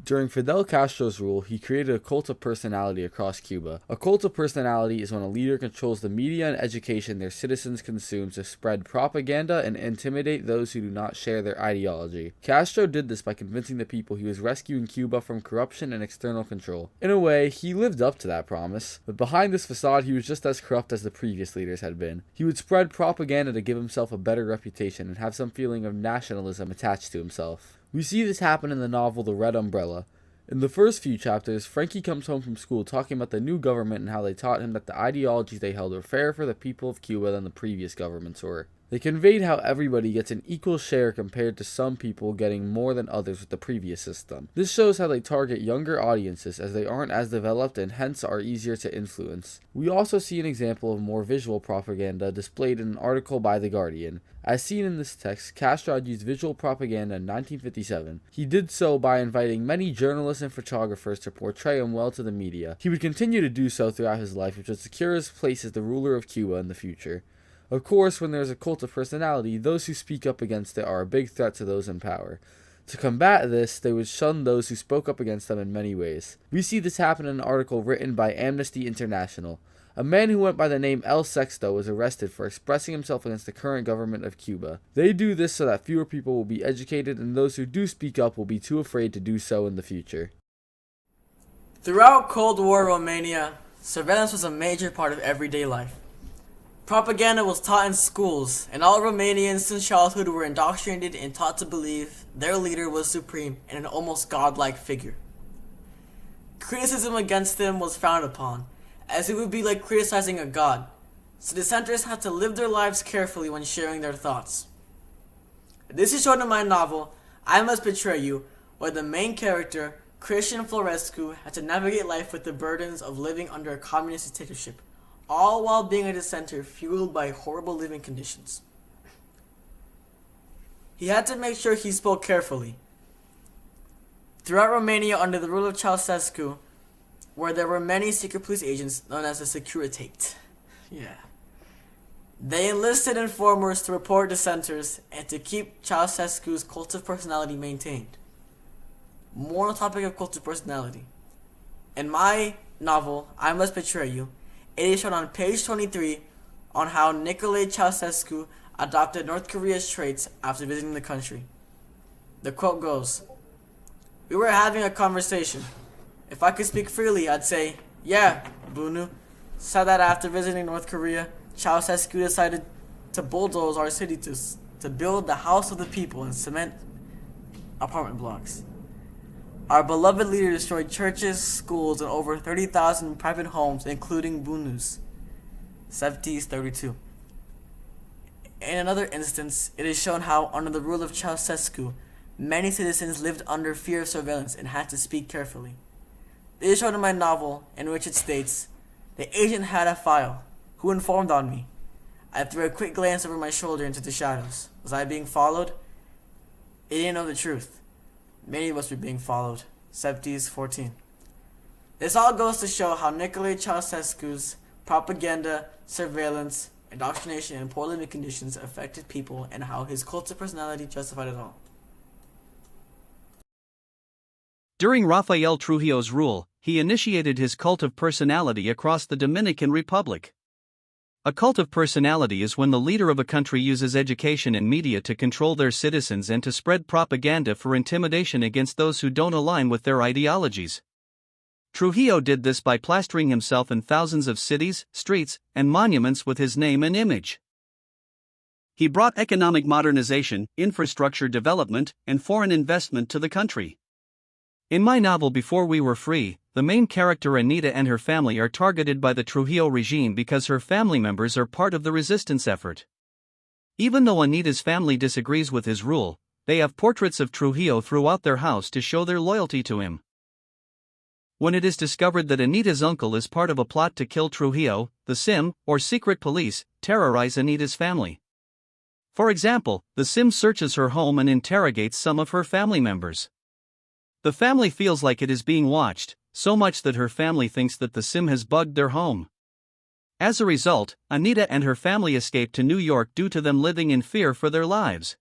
During Fidel Castro's rule, he created a cult of personality across Cuba. A cult of personality is when a leader controls the media and education their citizens consume to spread propaganda and intimidate those who do not share their ideology. Castro did this by convincing the people he was rescuing Cuba from corruption and external control. In a way, he lived up to that promise, but behind this facade he was just as corrupt as the previous leaders had been. He would spread propaganda to give himself a better reputation and have some feeling of nationalism attached to himself. We see this happen in the novel The Red Umbrella. In the first few chapters, Frankie comes home from school talking about the new government and how they taught him that the ideologies they held were fairer for the people of Cuba than the previous governments were. They conveyed how everybody gets an equal share compared to some people getting more than others with the previous system. This shows how they target younger audiences as they aren't as developed and hence are easier to influence. We also see an example of more visual propaganda displayed in an article by The Guardian. As seen in this text, Castro had used visual propaganda in 1957. He did so by inviting many journalists and photographers to portray him well to the media. He would continue to do so throughout his life, which would secure his place as the ruler of Cuba in the future. Of course, when there is a cult of personality, those who speak up against it are a big threat to those in power. To combat this, they would shun those who spoke up against them in many ways. We see this happen in an article written by Amnesty International. A man who went by the name El Sexto was arrested for expressing himself against the current government of Cuba. They do this so that fewer people will be educated and those who do speak up will be too afraid to do so in the future. Throughout Cold War Romania, surveillance was a major part of everyday life. Propaganda was taught in schools, and all Romanians since childhood were indoctrinated and taught to believe their leader was supreme and an almost godlike figure. Criticism against him was frowned upon, as it would be like criticizing a god, so dissenters had to live their lives carefully when sharing their thoughts. This is shown in my novel, I Must Betray You, where the main character, Christian Florescu, had to navigate life with the burdens of living under a communist dictatorship, all while being a dissenter fueled by horrible living conditions. He had to make sure he spoke carefully. Throughout Romania under the rule of Ceausescu, where there were many secret police agents known as the Securitate. They enlisted informers to report dissenters and to keep Ceausescu's cult of personality maintained. More on the topic of cult of personality. In my novel, I Must Betray You, it is shown on page 23 on how Nicolae Ceausescu adopted North Korea's traits after visiting the country. The quote goes, "We were having a conversation. If I could speak freely, I'd say, 'Yeah, Bunu said that after visiting North Korea, Ceausescu decided to bulldoze our city to build the house of the people and cement apartment blocks. Our beloved leader destroyed churches, schools, and over 30,000 private homes, including Bunu's.'" 32. In another instance, it is shown how, under the rule of Ceausescu, many citizens lived under fear of surveillance and had to speak carefully. It is shown in my novel, in which it states, "The agent had a file. Who informed on me? I threw a quick glance over my shoulder into the shadows. Was I being followed? They didn't know the truth. Many of us were being followed." 14. This all goes to show how Nicolae Ceausescu's propaganda, surveillance, indoctrination, and poor living conditions affected people and how his cult of personality justified it all. During Rafael Trujillo's rule, he initiated his cult of personality across the Dominican Republic. A cult of personality is when the leader of a country uses education and media to control their citizens and to spread propaganda for intimidation against those who don't align with their ideologies. Trujillo did this by plastering himself in thousands of cities, streets, and monuments with his name and image. He brought economic modernization, infrastructure development, and foreign investment to the country. In my novel Before We Were Free, the main character Anita and her family are targeted by the Trujillo regime because her family members are part of the resistance effort. Even though Anita's family disagrees with his rule, they have portraits of Trujillo throughout their house to show their loyalty to him. When it is discovered that Anita's uncle is part of a plot to kill Trujillo, the SIM, or secret police, terrorize Anita's family. For example, the SIM searches her home and interrogates some of her family members. The family feels like it is being watched, so much that her family thinks that the SIM has bugged their home. As a result, Anita and her family escape to New York due to them living in fear for their lives.